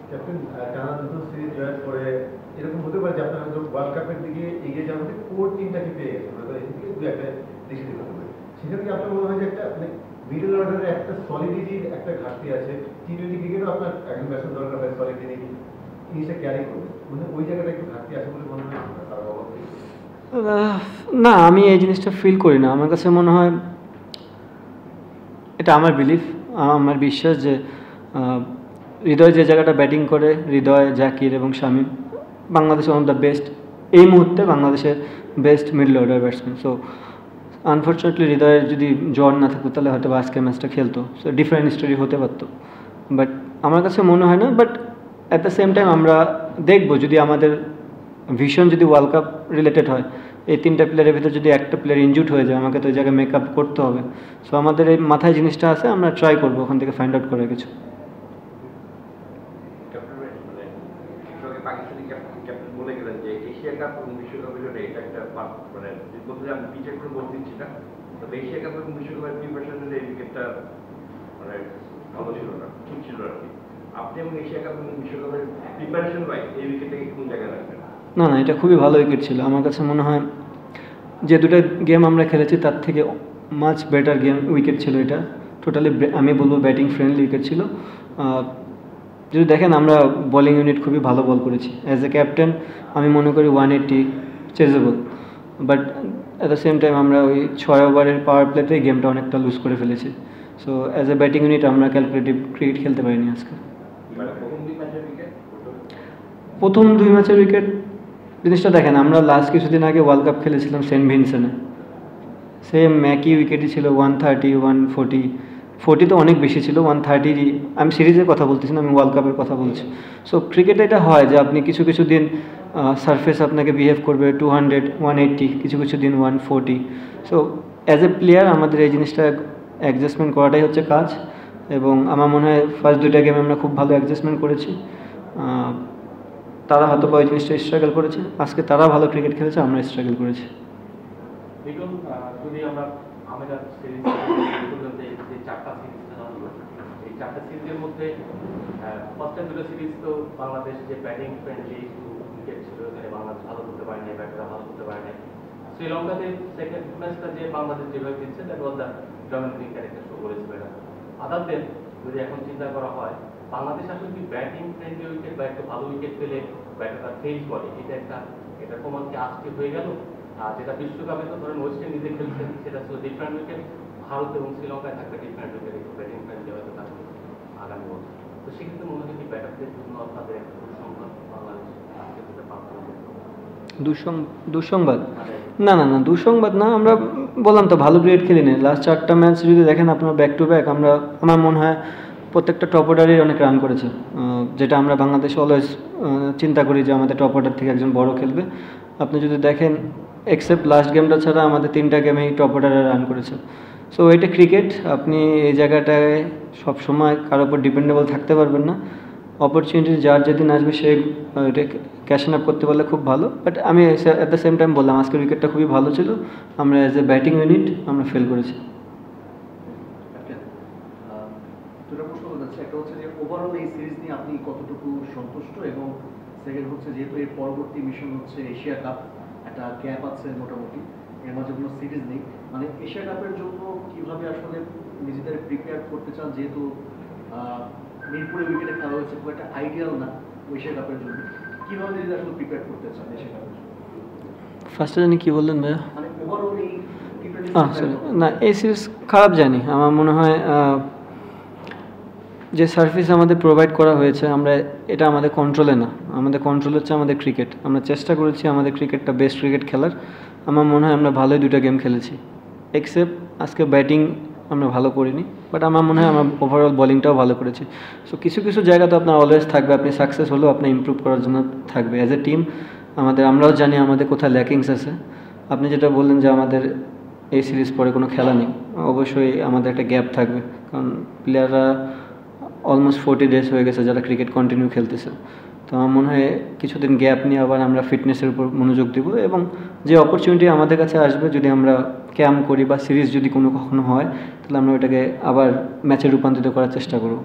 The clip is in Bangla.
ক্যাপ্টেন, কানাডা যখন সিরিজ জয়েন করে এরকম হতে পারে যে আপনারা যখন ওয়ার্ল্ড কাপের দিকে এগিয়ে যাওয়ার মধ্যে কোর টিমটাকে পেয়ে গেছে, হয়তো এদিক থেকে দু একটা দেশে দিতে হবে, সেখানে কি আপনার মনে হয় যে একটা মানে মিডল অর্ডারে একটা সলিডিটির একটা ঘাটতি আছে? টি-20 ক্রিকেটও আপনার একজন ব্যাটসম্যান দরকার হয় সলিডিটি জিনিসটা ক্যারি করবে, মানে ওই জায়গাটা একটু ঘাটতি আছে বলে মনে হয় তার অভাব থেকে? না, আমি এই জিনিসটা ফিল করি না। আমার কাছে মনে হয়, এটা আমার বিলিফ, আমার বিশ্বাস যে হৃদয় যে জায়গাটা ব্যাটিং করে, হৃদয়, জাকির এবং শামীম বাংলাদেশের ওয়ান অফ দ্য বেস্ট, এই মুহূর্তে বাংলাদেশের best middle order batsman. So unfortunately হৃদয়ের যদি জ্বর না থাকতো তাহলে হয়তো আজকের ম্যাচটা খেলতো, সো ডিফারেন্ট স্টোরি হতে পারতো। বাট আমার কাছে মনে হয় না। But at the same time আমরা দেখবো, যদি আমাদের ভিশন যদি ওয়ার্ল্ড কাপ রিলেটেড হয়, এই তিনটা প্লেয়ারের ভিতরে যদি একটা প্লেয়ার ইনজুড হয়ে যায়, আমাকে তো ওই জায়গায় মেক আপ করতে হবে। সো আমাদের এই মাথায় জিনিসটা আছে, আমরা ট্রাই করবো ওখান থেকে ফাইন্ড আউট করার কিছু। পাকিস্তানি ক্যাপ্টেন বলে গেলেন যে এশিয়া কাপ এবং বিশ্বকাপের জন্য এটা একটা মানে বলতে আমি পিচের কোনো বল দিচ্ছি না, তবে এশিয়া কাপ এবং বিশ্বকাপের প্রিপারেশনের এই উইকেটটা মানে ভালো ছিল না, ঠিক ছিল আর কি। আপনি এবং এশিয়া কাপ এবং বিশ্বকাপের প্রিপারেশন ভাই এই উইকেটটাকে কোন জায়গায় রাখবেন? না না, এটা খুবই ভালো উইকেট ছিল। আমার কাছে মনে হয় যে দুটো গেম আমরা খেলেছি তার থেকে মাচ বেটার গেম উইকেট ছিল এটা। টোটালি আমি বলবো ব্যাটিং ফ্রেন্ডলি উইকেট ছিল। যদি দেখেন, আমরা বোলিং ইউনিট খুবই ভালো বল করেছি। অ্যাজ এ ক্যাপ্টেন আমি মনে করি 180 chasable, but at the same time আমরা ওই 6 ওভারের পাওয়ার প্লেতেই গেমটা অনেকটা লুজ করে ফেলেছি। So as a batting unit আমরা ক্যালকুলেটিভ ক্রিকেট খেলতে পারিনি আজকে। প্রথম 2 ম্যাচের উইকেট জিনিসটা দেখেন, আমরা লাস্ট কিছুদিন আগে ওয়ার্ল্ড কাপ খেলেছিলাম সেন্ট ভিনসেন্টে, সেম ম্যাকি উইকেটই ছিল 130, 140, 40 তো অনেক বেশি ছিল, 130। আমি সিরিজের কথা বলতেছি না, আমি ওয়ার্ল্ড কাপের কথা বলছি। সো ক্রিকেটে এটা হয় যে আপনি কিছু কিছু দিন সারফেস আপনাকে বিহেভ করবে 200, 180, কিছু কিছু দিন 140। সো অ্যাজ এ প্লেয়ার আমাদের এই জিনিসটা অ্যাডজাস্টমেন্ট করাটাই হচ্ছে কাজ, এবং আমার মনে হয় ফার্স্ট 2টা গেমে আমরা খুব ভালো অ্যাডজাস্টমেন্ট করেছি। তারা হয়তো ওই জিনিসটা স্ট্রাগল করেছে, আজকে তারা ভালো ক্রিকেট খেলেছে, আমরা স্ট্রাগল করেছি। যদি আমরা আমাদের সিরিজ যে 4টা সিরিজ খেলা হলো, এই 4টা সিরিজের মধ্যে ফার্স্টের 2টা সিরিজ তো বাংলাদেশ যে ব্যাটিং ফ্রেন্ডলি উইকেট ছিল, এখানে বাংলাদেশ ভালো করতে পারেনি, ব্যাটাররা ভালো করতে পারেনি। শ্রীলঙ্কাতে সেকেন্ড ম্যাচটা যে বাংলাদেশ যেভাবে দিচ্ছে, that was the dominating character show করেছে ব্যাটার। আদার দেন যদি এখন চিন্তা করা হয়, বাংলাদেশ আসলে কি ব্যাটিং ফ্রেন্ডলি উইকেট বা একটু ভালো উইকেট পেলে ব্যাটাররা ফেল করে, এটা প্রমাণ কি আজকে হয়ে গেল? আর যেটা বিশ্বকাপে তো ধরেন ওয়েস্ট ইন্ডিজে খেলছেন, সেটা ছিল ডিফারেন্ট উইকেট, ভারত এবং শ্রীলঙ্কায় থাকবে ডিফারেন্ট উইকেট, একটু ব্যাটিং ফ্রেন্ডলি হয়তো থাকবে আগামী বছর। তো সেক্ষেত্রে মনে হয় কি ব্যাটারদের জন্য তাদের একটা দুঃসংবাদ বাংলাদেশ আজকে দিতে পারবে? দুঃসংবাদ না না না, দুঃসংবাদ না। আমরা বললাম তো ভালো ক্রিকেট খেলি না। লাস্ট 4টা ম্যাচ যদি দেখেন আপনার ব্যাক টু ব্যাক, আমার মনে হয় প্রত্যেকটা টপ অর্ডারই অনেক রান করেছে, যেটা আমরা বাংলাদেশ অলওয়েজ চিন্তা করি যে আমাদের টপ অর্ডার থেকে একজন বড় খেলবে। আপনি যদি দেখেন, এক্সেপ্ট লাস্ট গেমটা ছাড়া আমাদের 3টা গেমেই টপ অর্ডারে রান করেছে। সো এটা ক্রিকেট, আপনি এই জায়গাটায় সবসময় কারোর উপর ডিপেন্ডেবল থাকতে পারবেন না। অপরচুনিটি যার যেদিন আসবে সে এটা ক্যাশ আপ করতে পারলে খুব ভালো। বাট আমি অ্যাট দ্য সেম টাইম বললাম আজকের উইকেটটা খুবই ভালো ছিল, আমরা অ্যাজ এ ব্যাটিং ইউনিট আমরা ফেল করেছি। দুটো প্রশ্ন হচ্ছে, একটা হচ্ছে যে ওভারঅল এই সিরিজ নিয়ে আপনি কতটুকু সন্তুষ্ট, এবং সেকেন্ড হচ্ছে যেহেতু এর পরবর্তী মিশন হচ্ছে এশিয়া কাপ, একটা গ্যাপ আছে মোটামুটি, এর মাঝে কোনো সিরিজ নেই, মানে এশিয়া কাপের জন্য কিভাবে আসলে নিজেদের প্রিপেয়ার করতে চান? যেহেতু মিরপুরে উইকেটে খেলা হয়েছে, খুব একটা আইডিয়াল না এশিয়া কাপের জন্য, কীভাবে নিজেদের আসলে প্রিপেয়ার করতে চান এশিয়া কাপের জন্য? ফার্স্টে জানি কী বললেন ভাইয়া? মানে ওভারঅল এই না, এই সিরিজ খারাপ জানি। আমার মনে হয় যে সার্ভিস আমাদের প্রোভাইড করা হয়েছে, এটা আমাদের কন্ট্রোলে না। আমাদের কন্ট্রোল হচ্ছে আমাদের ক্রিকেট। আমরা চেষ্টা করেছি আমাদের ক্রিকেটটা বেস্ট ক্রিকেট খেলার। আমার মনে হয় আমরা ভালোই 2টা গেম খেলেছি, এক্সেপ্ট আজকে ব্যাটিং আমরা ভালো করিনি, বাট আমার মনে হয় আমরা ওভারঅল বোলিংটাও ভালো করেছি। সো কিছু কিছু জায়গা তো আপনার অলওয়েজ থাকবে, আপনি সাকসেস হলেও আপনি ইমপ্রুভ করার জন্য থাকবে। অ্যাজ এ টিম আমরাও জানি আমাদের কোথায় ল্যাকিংস আছে। আপনি যেটা বললেন যে আমাদের এই সিরিজ পরে কোনো খেলা নেই, অবশ্যই আমাদের একটা গ্যাপ থাকবে, কারণ প্লেয়াররা অলমোস্ট 40 ডেজ হয়ে গেছে যারা ক্রিকেট কন্টিনিউ খেলতেছে। তো আমার মনে হয় কিছুদিন গ্যাপ নিয়ে আবার আমরা ফিটনেসের উপর মনোযোগ দিব, এবং যে অপরচুনিটি আমাদের কাছে আসবে, যদি আমরা ক্যাম্প করি বা সিরিজ যদি কখনো হয়, তাহলে আমরা ওইটাকে আবার ম্যাচে রূপান্তরিত করার চেষ্টা করব।